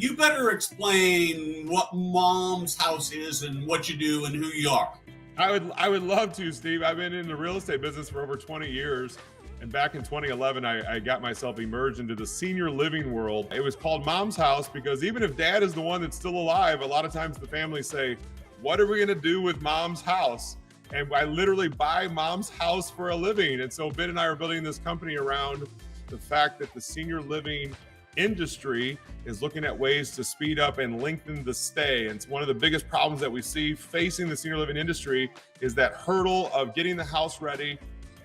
you better explain what Mom's House is and what you do and who you are. I would love to, Steve. I've been in the real estate business for over 20 years. And back in 2011, I got myself immersed into the senior living world. It was called Mom's House because even if dad is the one that's still alive, a lot of times the families say, what are we going to do with Mom's house? And I literally buy Mom's house for a living. And so Ben and I are building this company around the fact that the senior living industry is looking at ways to speed up and lengthen the stay. And it's one of the biggest problems that we see facing the senior living industry is that hurdle of getting the house ready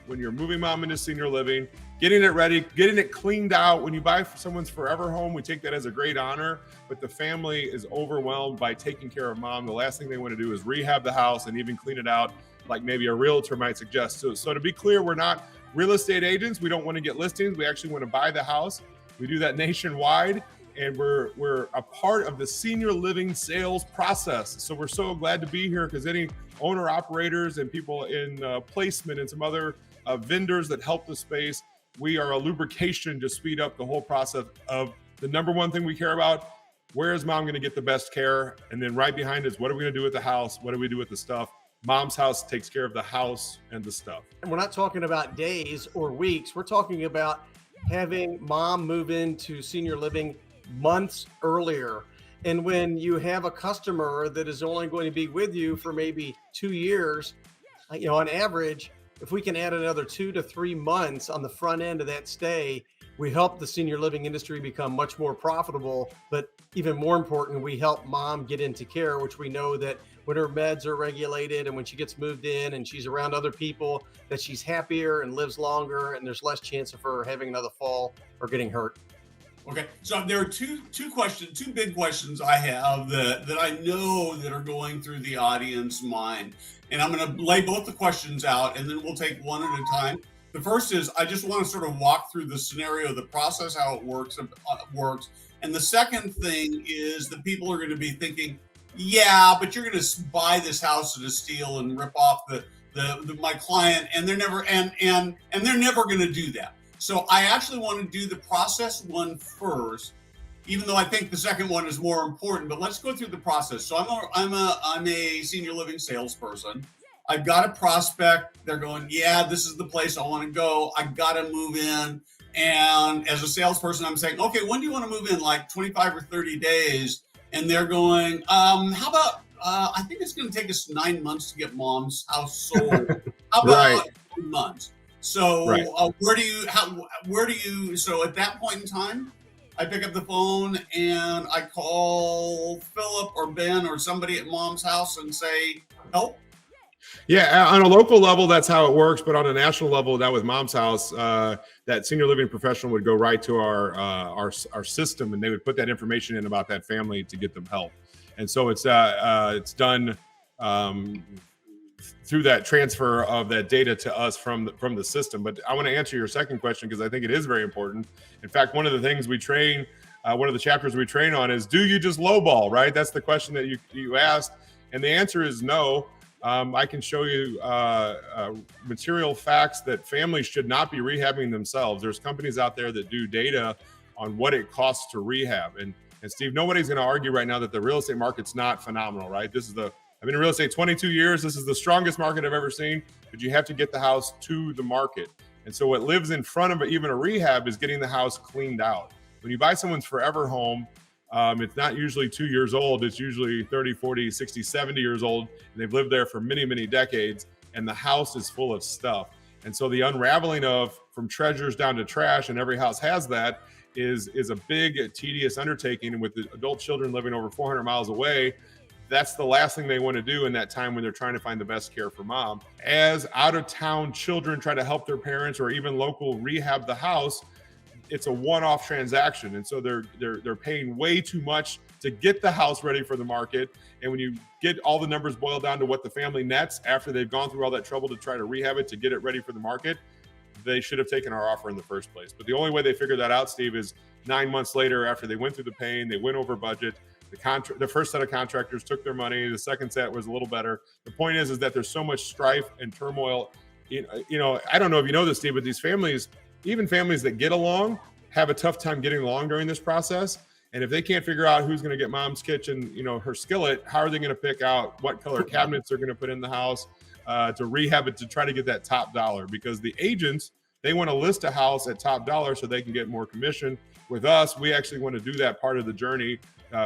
when you're moving mom into senior living, getting it ready, getting it cleaned out. When you buy someone's forever home, we take that as a great honor, but the family is overwhelmed by taking care of mom. The last thing they want to do is rehab the house and even clean it out like maybe a realtor might suggest. So to be clear, we're not real estate agents. We don't want to get listings. We actually want to buy the house. We do that nationwide, and we're a part of the senior living sales process. So we're so glad to be here because any owner operators and people in placement and some other vendors that help the space, we are a lubrication to speed up the whole process of the number one thing we care about. Where is mom going to get the best care? And then right behind us, what are we going to do with the house? What do we do with the stuff? Mom's House takes care of the house and the stuff. And we're not talking about days or weeks. We're talking about having mom move into senior living months earlier. And when you have a customer that is only going to be with you for maybe 2 years, on average, if we can add another 2 to 3 months on the front end of that stay, we help the senior living industry become much more profitable. But even more important, we help mom get into care, which we know that when her meds are regulated and when she gets moved in and she's around other people, that she's happier and lives longer, and there's less chance of her having another fall or getting hurt. Okay, so there are two big questions I have that I know that are going through the audience mind, and I'm going to lay both the questions out, and then we'll take one at a time. The first is I just want to sort of walk through the scenario, the process, how it works, and the second thing is that people are going to be thinking, yeah, but you're going to buy this house at a steal and rip off my client, and they're never and they're never going to do that. So I actually want to do the process one first, even though I think the second one is more important. But let's go through the process. So I'm a senior living salesperson. I've got a prospect. They're going, yeah, this is the place I want to go. I got to move in. And as a salesperson, I'm saying, okay, when do you want to move in? Like 25 or 30 days. And they're going, how about, I think it's going to take us 9 months to get mom's house sold. How about 2 months? So so at that point in time, I pick up the phone and I call Philip or Ben or somebody at mom's house and say, help. Yeah, on a local level, that's how it works. But on a national level, that with Mom's House, that senior living professional would go right to our system, and they would put that information in about that family to get them help. And so it's done through that transfer of that data to us from the system. But I want to answer your second question because I think it is very important. In fact, one of the things we train, one of the chapters we train on is, do you just lowball, right? That's the question that you asked. And the answer is no. I can show you material facts that families should not be rehabbing themselves. There's companies out there that do data on what it costs to rehab. And Steve, nobody's going to argue right now that the real estate market's not phenomenal, right? I've been in real estate 22 years. This is the strongest market I've ever seen, but you have to get the house to the market. And so what lives in front of even a rehab is getting the house cleaned out. When you buy someone's forever home, it's not usually 2 years old. It's usually 30, 40, 60, 70 years old. And they've lived there for many, many decades. And the house is full of stuff. And so the unraveling of from treasures down to trash, and every house has that, is a big, tedious undertaking. And with the adult children living over 400 miles away, that's the last thing they want to do in that time when they're trying to find the best care for mom. As out-of-town children try to help their parents or even local rehab the house, it's a one-off transaction. And so they're paying way too much to get the house ready for the market. And when you get all the numbers boiled down to what the family nets after they've gone through all that trouble to try to rehab it, to get it ready for the market, they should have taken our offer in the first place. But the only way they figured that out, Steve, is 9 months later, after they went through the pain, they went over budget. The first set of contractors took their money. The second set was a little better. The point is that there's so much strife and turmoil. I don't know if you know this, Steve, but these families, even families that get along, have a tough time getting along during this process. And if they can't figure out who's going to get mom's kitchen, her skillet, how are they going to pick out what color cabinets they're going to put in the house to rehab it, to try to get that top dollar? Because the agents, they want to list a house at top dollar so they can get more commission. With us, we actually want to do that part of the journey.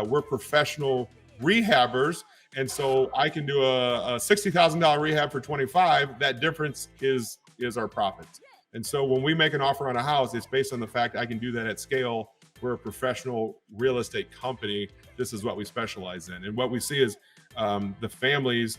We're professional rehabbers. And so I can do a $60,000 rehab for 25. That difference is our profits. And so when we make an offer on a house, it's based on the fact I can do that at scale. We're a professional real estate company. This is what we specialize in. And what we see is the families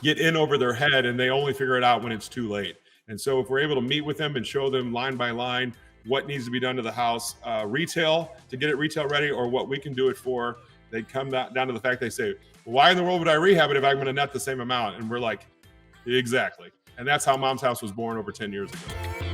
get in over their head and they only figure it out when it's too late. And so if we're able to meet with them and show them line by line what needs to be done to the house, retail, to get it retail ready, or what we can do it for, they come down to the fact they say, why in the world would I rehab it if I'm going to net the same amount? And we're like, exactly. And that's how Mom's House was born over 10 years ago.